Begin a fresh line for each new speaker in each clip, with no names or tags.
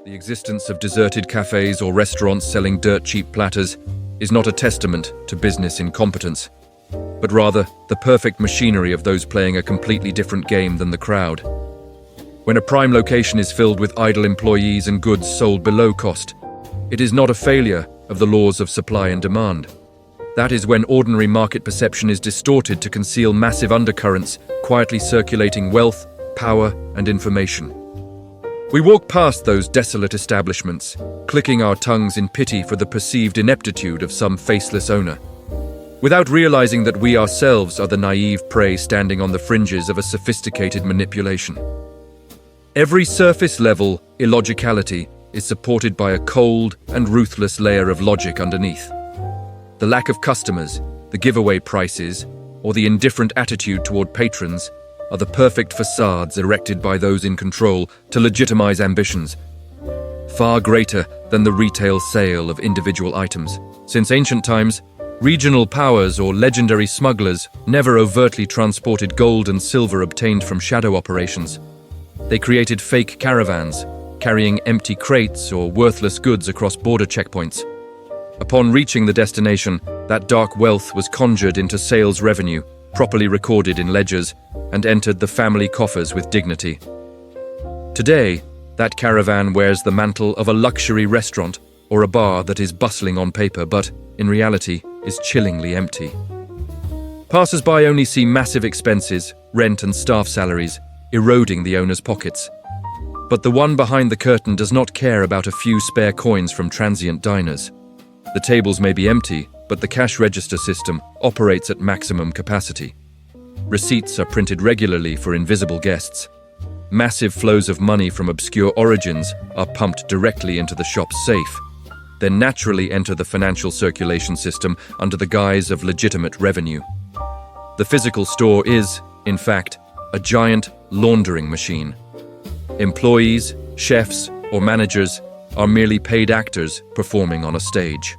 The existence of deserted cafes or restaurants selling dirt-cheap platters is not a testament to business incompetence, but rather the perfect machinery of those playing a completely different game than the crowd. When a prime location is filled with idle employees and goods sold below cost, it is not a failure of the laws of supply and demand. That is when ordinary market perception is distorted to conceal massive undercurrents quietly circulating wealth, power, and information. We walk past those desolate establishments, clicking our tongues in pity for the perceived ineptitude of some faceless owner, without realizing that we ourselves are the naive prey standing on the fringes of a sophisticated manipulation. Every surface-level illogicality is supported by a cold and ruthless layer of logic underneath. The lack of customers, the giveaway prices, or the indifferent attitude toward patrons are the perfect facades erected by those in control to legitimize ambitions, far greater than the retail sale of individual items. Since ancient times, regional powers or legendary smugglers never overtly transported gold and silver obtained from shadow operations. They created fake caravans, carrying empty crates or worthless goods across border checkpoints. Upon reaching the destination, that dark wealth was conjured into sales revenue, properly recorded in ledgers, and entered the family coffers with dignity. Today, that caravan wears the mantle of a luxury restaurant or a bar that is bustling on paper but, in reality, is chillingly empty. Passers-by only see massive expenses, rent and staff salaries, eroding the owner's pockets. But the one behind the curtain does not care about a few spare coins from transient diners. The tables may be empty, but the cash register system operates at maximum capacity. Receipts are printed regularly for invisible guests. Massive flows of money from obscure origins are pumped directly into the shop's safe, then naturally enter the financial circulation system under the guise of legitimate revenue. The physical store is, in fact, a giant laundering machine. Employees, chefs, or managers are merely paid actors performing on a stage.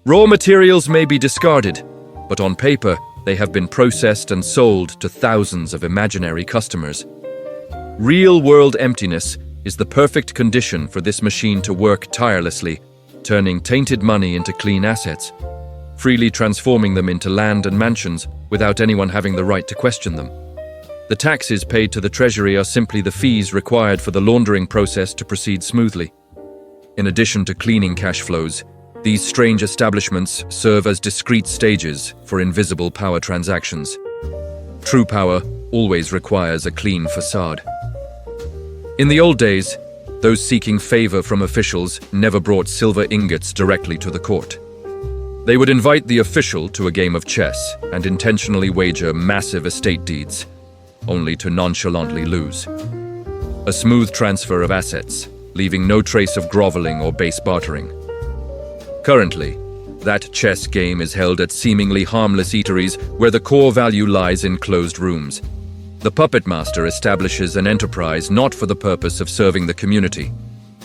Raw materials may be discarded, but on paper, they have been processed and sold to thousands of imaginary customers. Real-world emptiness is the perfect condition for this machine to work tirelessly, turning tainted money into clean assets, freely transforming them into land and mansions without anyone having the right to question them. The taxes paid to the Treasury are simply the fees required for the laundering process to proceed smoothly. In addition to cleaning cash flows, these strange establishments serve as discrete stages for invisible power transactions. True power always requires a clean facade. In the old days, those seeking favor from officials never brought silver ingots directly to the court. They would invite the official to a game of chess and intentionally wager massive estate deeds, only to nonchalantly lose. A smooth transfer of assets, leaving no trace of groveling or base bartering. Currently, that chess game is held at seemingly harmless eateries where the core value lies in closed rooms. The puppet master establishes an enterprise not for the purpose of serving the community.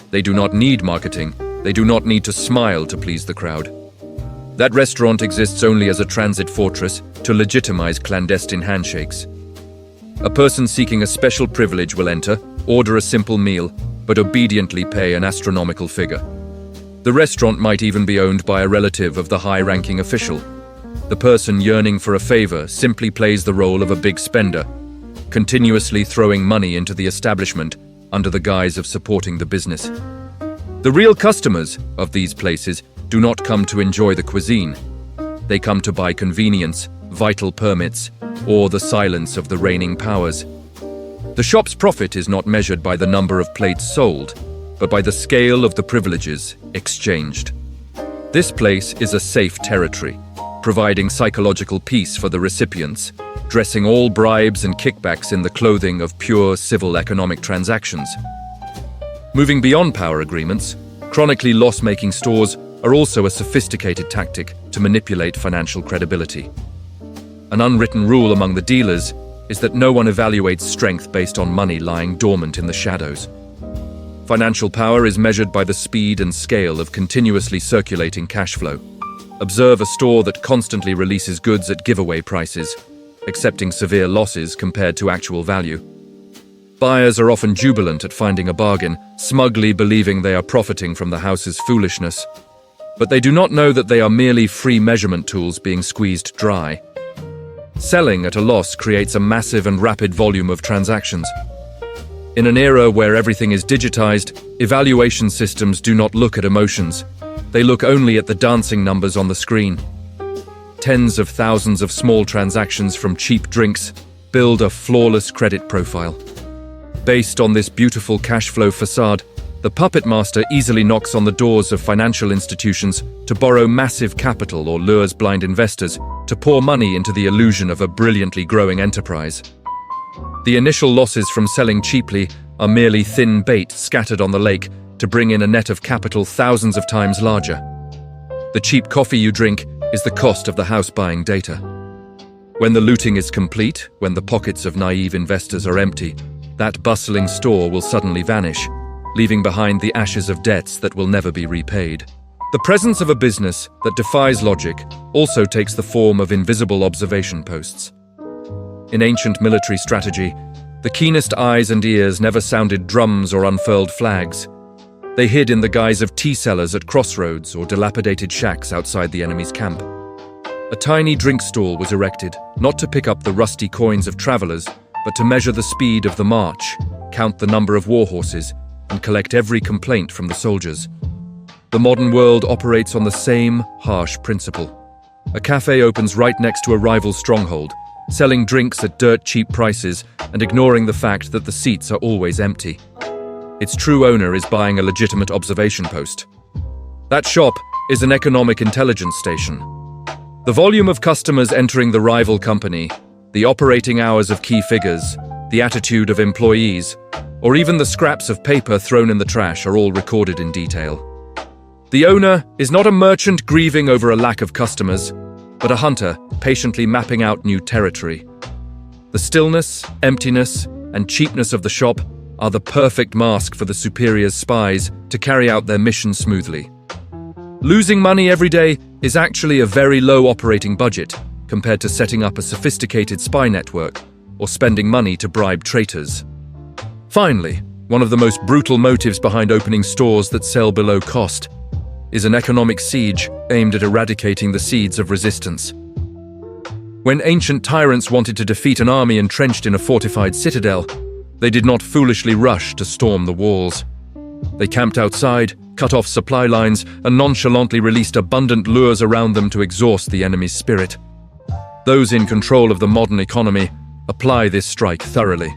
They do not need marketing. They do not need to smile to please the crowd. That restaurant exists only as a transit fortress to legitimize clandestine handshakes. A person seeking a special privilege will enter, order a simple meal, but obediently pay an astronomical figure. The restaurant might even be owned by a relative of the high-ranking official. The person yearning for a favor simply plays the role of a big spender, continuously throwing money into the establishment under the guise of supporting the business. The real customers of these places do not come to enjoy the cuisine. They come to buy convenience, vital permits, or the silence of the reigning powers. The shop's profit is not measured by the number of plates sold, but by the scale of the privileges exchanged. This place is a safe territory, providing psychological peace for the recipients, dressing all bribes and kickbacks in the clothing of pure civil economic transactions. Moving beyond power agreements, chronically loss-making stores are also a sophisticated tactic to manipulate financial credibility. An unwritten rule among the dealers is that no one evaluates strength based on money lying dormant in the shadows. Financial power is measured by the speed and scale of continuously circulating cash flow. Observe a store that constantly releases goods at giveaway prices, accepting severe losses compared to actual value. Buyers are often jubilant at finding a bargain, smugly believing they are profiting from the house's foolishness. But they do not know that they are merely free measurement tools being squeezed dry. Selling at a loss creates a massive and rapid volume of transactions. In an era where everything is digitized, evaluation systems do not look at emotions. They look only at the dancing numbers on the screen. Tens of thousands of small transactions from cheap drinks build a flawless credit profile. Based on this beautiful cash flow facade, the puppet master easily knocks on the doors of financial institutions to borrow massive capital or lures blind investors to pour money into the illusion of a brilliantly growing enterprise. The initial losses from selling cheaply are merely thin bait scattered on the lake to bring in a net of capital thousands of times larger. The cheap coffee you drink is the cost of the house buying data. When the looting is complete, when the pockets of naive investors are empty, that bustling store will suddenly vanish, leaving behind the ashes of debts that will never be repaid. The presence of a business that defies logic also takes the form of invisible observation posts. In ancient military strategy, the keenest eyes and ears never sounded drums or unfurled flags. They hid in the guise of tea sellers at crossroads or dilapidated shacks outside the enemy's camp. A tiny drink stall was erected, not to pick up the rusty coins of travelers, but to measure the speed of the march, count the number of war horses, and collect every complaint from the soldiers. The modern world operates on the same harsh principle. A cafe opens right next to a rival stronghold, selling drinks at dirt-cheap prices and ignoring the fact that the seats are always empty. Its true owner is buying a legitimate observation post. That shop is an economic intelligence station. The volume of customers entering the rival company, the operating hours of key figures, the attitude of employees, or even the scraps of paper thrown in the trash are all recorded in detail. The owner is not a merchant grieving over a lack of customers, but a hunter patiently mapping out new territory. The stillness, emptiness, and cheapness of the shop are the perfect mask for the superior's spies to carry out their mission smoothly. Losing money every day is actually a very low operating budget compared to setting up a sophisticated spy network or spending money to bribe traitors. Finally, one of the most brutal motives behind opening stores that sell below cost is an economic siege aimed at eradicating the seeds of resistance. When ancient tyrants wanted to defeat an army entrenched in a fortified citadel, they did not foolishly rush to storm the walls. They camped outside, cut off supply lines, and nonchalantly released abundant lures around them to exhaust the enemy's spirit. Those in control of the modern economy apply this strike thoroughly.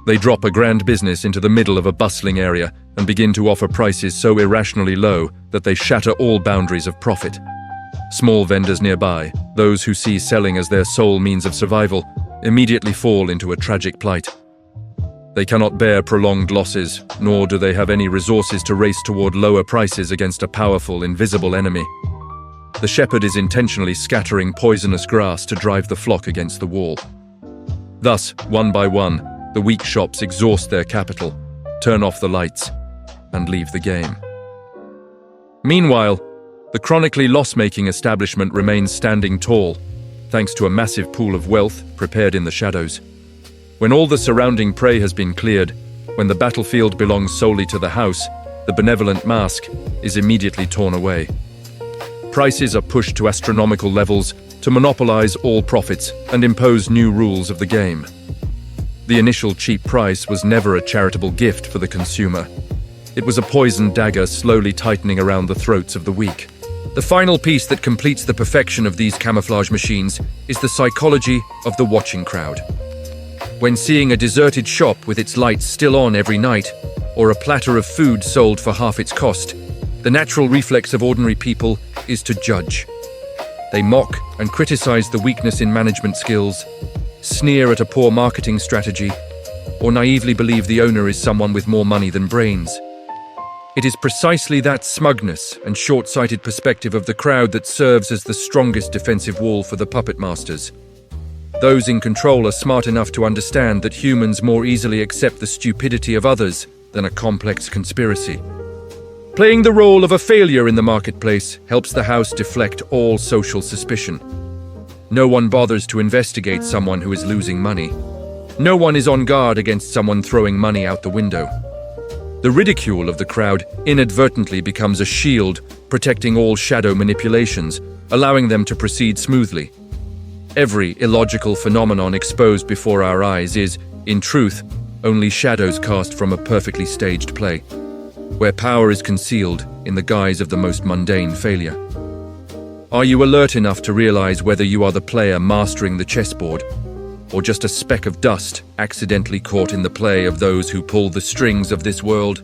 They drop a grand business into the middle of a bustling area and begin to offer prices so irrationally low that they shatter all boundaries of profit. Small vendors nearby, those who see selling as their sole means of survival, immediately fall into a tragic plight. They cannot bear prolonged losses, nor do they have any resources to race toward lower prices against a powerful, invisible enemy. The shepherd is intentionally scattering poisonous grass to drive the flock against the wall. Thus, one by one, the weak shops exhaust their capital, turn off the lights, and leave the game. Meanwhile, the chronically loss-making establishment remains standing tall, thanks to a massive pool of wealth prepared in the shadows. When all the surrounding prey has been cleared, when the battlefield belongs solely to the house, the benevolent mask is immediately torn away. Prices are pushed to astronomical levels to monopolize all profits and impose new rules of the game. The initial cheap price was never a charitable gift for the consumer. It was a poisoned dagger slowly tightening around the throats of the weak. The final piece that completes the perfection of these camouflage machines is the psychology of the watching crowd. When seeing a deserted shop with its lights still on every night, or a platter of food sold for half its cost, the natural reflex of ordinary people is to judge. They mock and criticize the weakness in management skills, sneer at a poor marketing strategy, or naively believe the owner is someone with more money than brains. It is precisely that smugness and short-sighted perspective of the crowd that serves as the strongest defensive wall for the puppet masters. Those in control are smart enough to understand that humans more easily accept the stupidity of others than a complex conspiracy. Playing the role of a failure in the marketplace helps the house deflect all social suspicion. No one bothers to investigate someone who is losing money. No one is on guard against someone throwing money out the window. The ridicule of the crowd inadvertently becomes a shield, protecting all shadow manipulations, allowing them to proceed smoothly. Every illogical phenomenon exposed before our eyes is, in truth, only shadows cast from a perfectly staged play, where power is concealed in the guise of the most mundane failure. Are you alert enough to realize whether you are the player mastering the chessboard, or just a speck of dust accidentally caught in the play of those who pull the strings of this world?